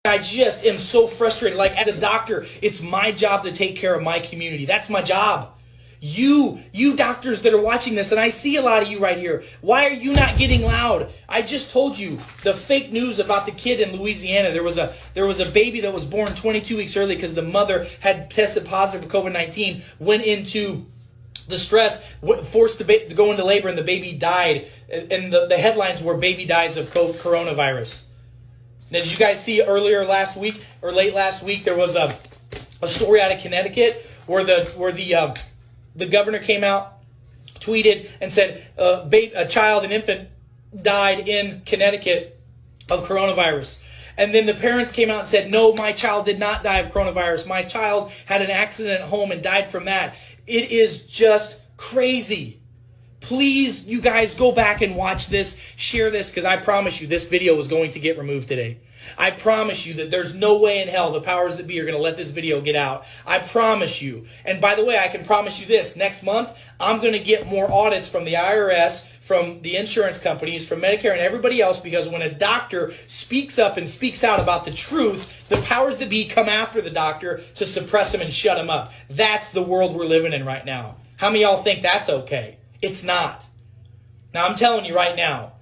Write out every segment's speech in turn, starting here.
I just am so frustrated. Like, as a doctor, it's my job to take care of my community. That's my job. You doctors that are watching this, and I see a lot of you right here, why are you not getting loud? I just told you the fake news about the kid in Louisiana. There was a baby that was born 22 weeks early because the mother had tested positive for COVID-19, went into distress, forced to go into labor, and the baby died. And the headlines were "Baby dies of coronavirus." Now, did you guys see earlier last week or late last week there was a story out of Connecticut where the governor came out, tweeted, and said a child, an infant, died in Connecticut of coronavirus. And then the parents came out and said, no, my child did not die of coronavirus. My child had an accident at home and died from that. It is just crazy. Please, you guys, go back and watch this, share this, because I promise you this video is going to get removed today. I promise you that there's no way in hell the powers that be are going to let this video get out. I promise you. And by the way, I can promise you this. Next month, I'm going to get more audits from the IRS, from the insurance companies, from Medicare, and everybody else, because when a doctor speaks up and speaks out about the truth, the powers that be come after the doctor to suppress him and shut him up. That's the world we're living in right now. How many of y'all think that's okay? It's not. Now, I'm telling you right now,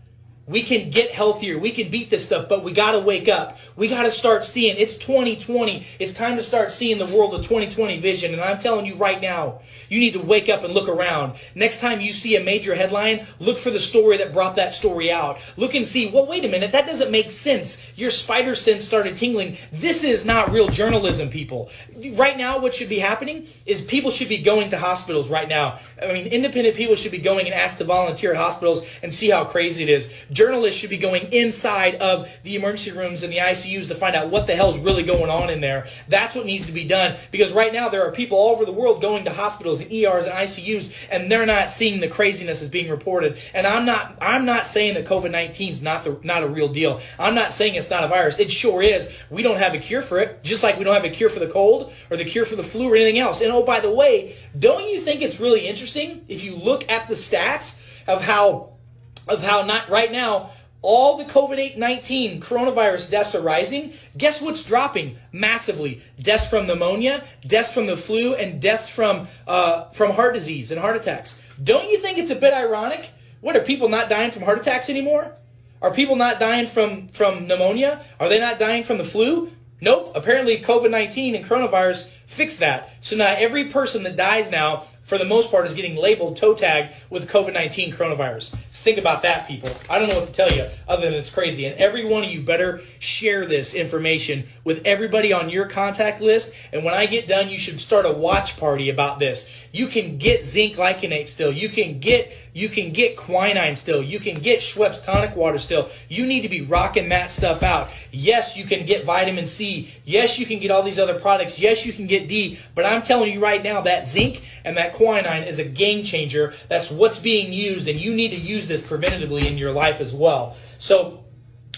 we can get healthier. We can beat this stuff, but we got to wake up. We got to start seeing. It's 2020. It's time to start seeing the world of 2020 vision. And I'm telling you right now, you need to wake up and look around. Next time you see a major headline, look for the story that brought that story out. Look and see, well, wait a minute, that doesn't make sense. Your spider sense started tingling. This is not real journalism, people. Right now, what should be happening is people should be going to hospitals right now. I mean, independent people should be going and asked to volunteer at hospitals and see how crazy it is. Journalists should be going inside of the emergency rooms and the ICUs to find out what the hell's really going on in there. That's what needs to be done, because right now there are people all over the world going to hospitals and ERs and ICUs, and they're not seeing the craziness that's being reported. And I'm not saying that COVID-19 is not a real deal. I'm not saying it's not a virus. It sure is. We don't have a cure for it, just like we don't have a cure for the cold or the cure for the flu or anything else. And oh, by the way, don't you think it's really interesting if you look at the stats of how not right now all the COVID-19 coronavirus deaths are rising? Guess what's dropping massively? Deaths from pneumonia, deaths from the flu, and deaths from heart disease and heart attacks. Don't you think it's a bit ironic? What, are people not dying from heart attacks anymore? Are people not dying from pneumonia? Are they not dying from the flu? Nope. Apparently COVID-19 and coronavirus fixed that. So now every person that dies now, for the most part, is getting labeled, toe tagged with COVID-19 coronavirus. Think about that, people. I don't know what to tell you other than it's crazy. And every one of you better share this information with everybody on your contact list. And when I get done, you should start a watch party about this. You can get zinc glycinate still. You can get quinine still. You can get Schweppes tonic water still. You need to be rocking that stuff out. Yes, you can get vitamin C. Yes, you can get all these other products. Yes, you can get D. But I'm telling you right now, that zinc and that quinine is a game changer. That's what's being used, and you need to use this preventatively in your life as well. So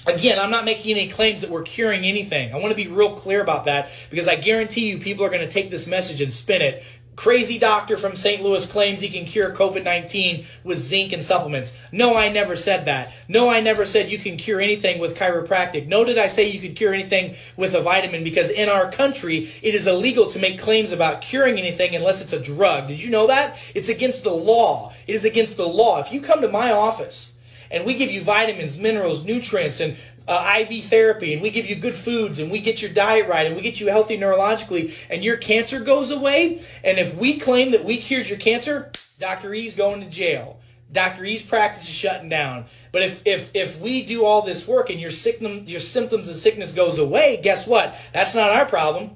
again, I'm not making any claims that we're curing anything. I want to be real clear about that, because I guarantee you people are going to take this message and spin it. Crazy doctor from St. Louis claims he can cure COVID-19 with zinc and supplements. No, I never said that. No, I never said you can cure anything with chiropractic. No, did I say you could cure anything with a vitamin, because in our country, it is illegal to make claims about curing anything unless it's a drug. Did you know that? It's against the law. It is against the law. If you come to my office and we give you vitamins, minerals, nutrients, and IV therapy, and we give you good foods, and we get your diet right, and we get you healthy neurologically, and your cancer goes away, and if we claim that we cured your cancer, Dr. E's going to jail. Dr. E's practice is shutting down. But if we do all this work and your symptoms and sickness goes away, guess what? That's not our problem.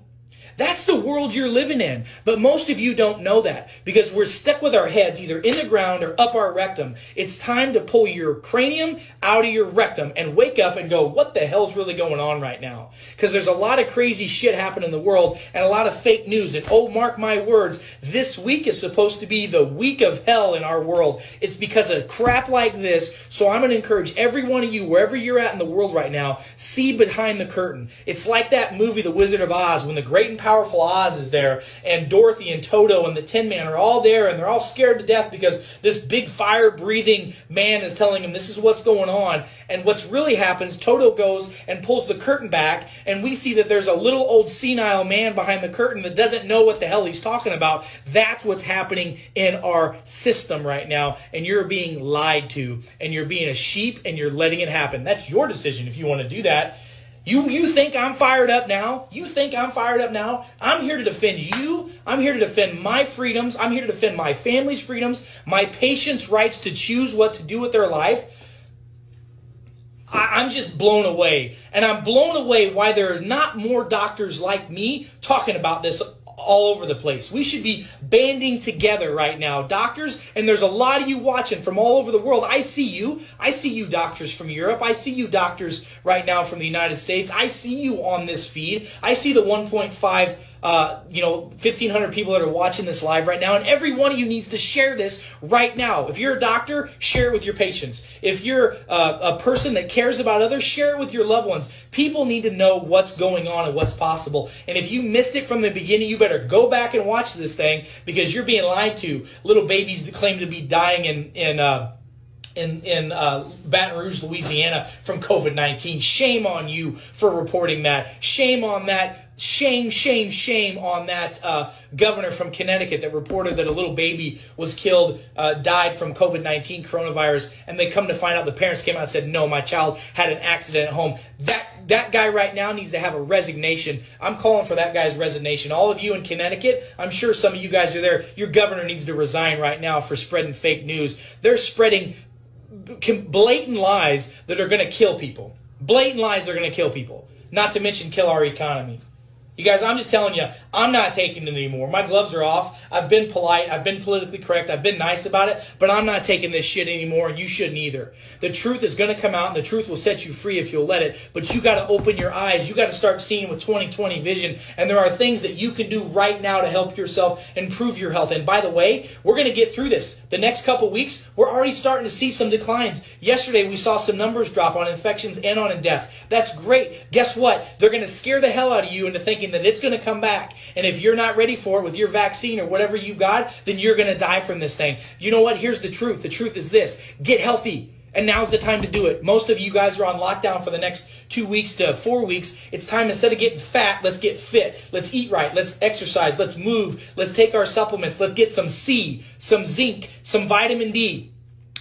That's the world you're living in. But most of you don't know that, because we're stuck with our heads either in the ground or up our rectum. It's time to pull your cranium out of your rectum and wake up and go, what the hell's really going on right now? Because there's a lot of crazy shit happening in the world and a lot of fake news. And oh, mark my words, this week is supposed to be the week of hell in our world. It's because of crap like this. So I'm going to encourage every one of you, wherever you're at in the world right now, see behind the curtain. It's like that movie, The Wizard of Oz, when the great and powerful Oz is there, and Dorothy and Toto and the Tin Man are all there, and they're all scared to death because this big fire-breathing man is telling them this is what's going on. And what's really happens, Toto goes and pulls the curtain back, and we see that there's a little old senile man behind the curtain that doesn't know what the hell he's talking about. That's what's happening in our system right now, and you're being lied to, and you're being a sheep, and you're letting it happen. That's your decision if you want to do that. You think I'm fired up now? You think I'm fired up now? I'm here to defend you. I'm here to defend my freedoms. I'm here to defend my family's freedoms, my patients' rights to choose what to do with their life. I'm just blown away. And I'm blown away why there are not more doctors like me talking about this all over the place. We should be banding together right now, doctors, and there's a lot of you watching from all over the world. I see you. I see you doctors from Europe. I see you doctors right now from the United States. I see you on this feed. I see the 1.5 1,500 people that are watching this live right now, and every one of you needs to share this right now. If you're a doctor, share it with your patients. If you're a person that cares about others, share it with your loved ones. People need to know what's going on and what's possible. And if you missed it from the beginning, you better go back and watch this thing because you're being lied to. Little babies claim to be dying in Baton Rouge, Louisiana from COVID-19. Shame on you for reporting that. Shame on that. Shame, shame, shame on that governor from Connecticut that reported that a little baby was killed, died from COVID-19 coronavirus, and they come to find out the parents came out and said, no, my child had an accident at home. That guy right now needs to have a resignation. I'm calling for that guy's resignation. All of you in Connecticut, I'm sure some of you guys are there. Your governor needs to resign right now for spreading fake news. They're spreading blatant lies that are going to kill people. Blatant lies that are going to kill people. Not to mention kill our economy. You guys, I'm just telling you, I'm not taking it anymore. My gloves are off. I've been polite. I've been politically correct. I've been nice about it. But I'm not taking this shit anymore, and you shouldn't either. The truth is going to come out, and the truth will set you free if you'll let it. But you got to open your eyes. You got to start seeing with 20/20 vision. And there are things that you can do right now to help yourself improve your health. And by the way, we're going to get through this. The next couple weeks, we're already starting to see some declines. Yesterday, we saw some numbers drop on infections and on deaths. That's great. Guess what? They're going to scare the hell out of you into thinking that it's going to come back. And if you're not ready for it with your vaccine or whatever you've got, then you're going to die from this thing. You know what? Here's the truth. The truth is this. Get healthy. And now's the time to do it. Most of you guys are on lockdown for the next 2 weeks to 4 weeks. It's time, instead of getting fat, let's get fit. Let's eat right. Let's exercise. Let's move. Let's take our supplements. Let's get some C, some zinc, some vitamin D.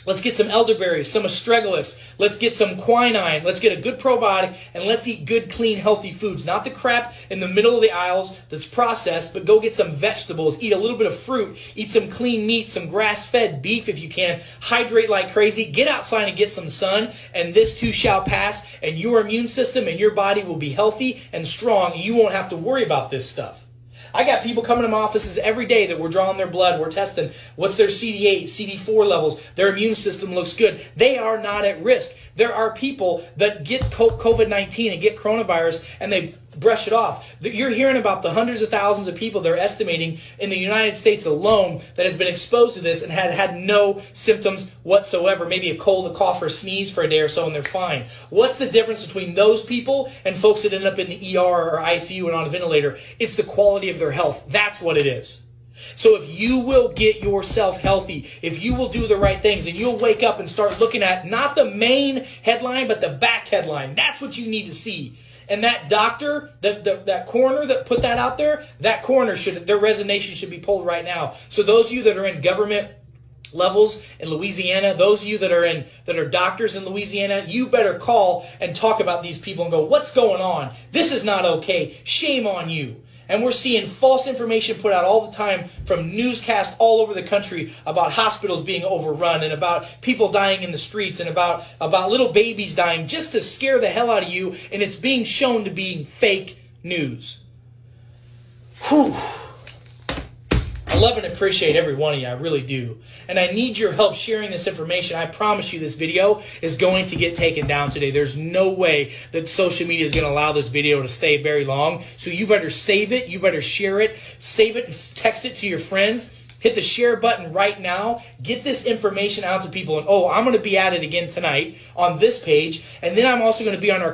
Let's get some elderberries, some astragalus. Let's get some quinine. Let's get a good probiotic, and let's eat good, clean, healthy foods. Not the crap in the middle of the aisles that's processed, but go get some vegetables. Eat a little bit of fruit. Eat some clean meat, some grass-fed beef if you can. Hydrate like crazy. Get outside and get some sun, and this too shall pass, and your immune system and your body will be healthy and strong, and you won't have to worry about this stuff. I got people coming to my offices every day that we're drawing their blood, we're testing what's their CD8, CD4 levels, their immune system looks good. They are not at risk. There are people that get COVID-19 and get coronavirus and they brush it off. You're hearing about the hundreds of thousands of people they're estimating in the United States alone that has been exposed to this and had no symptoms whatsoever. Maybe a cold, a cough, or a sneeze for a day or so and they're fine. What's the difference between those people and folks that end up in the ER or ICU and on a ventilator? It's the quality of their health. That's what it is. So if you will get yourself healthy, if you will do the right things, and you'll wake up and start looking at not the main headline, but the back headline, that's what you need to see. And that doctor, that coroner that put that out there, that coroner their resignation should be pulled right now. So those of you that are in government levels in Louisiana, those of you that are doctors in Louisiana, you better call and talk about these people and go, what's going on? This is not okay. Shame on you. And we're seeing false information put out all the time from newscasts all over the country about hospitals being overrun and about people dying in the streets and about little babies dying just to scare the hell out of you. And it's being shown to be fake news. Whew. I love and appreciate every one of you. I really do. And I need your help sharing this information. I promise you this video is going to get taken down today. There's no way that social media is going to allow this video to stay very long. So you better save it. You better share it. Save it and text it to your friends. Hit the share button right now. Get this information out to people. And I'm going to be at it again tonight on this page. And then I'm also going to be on our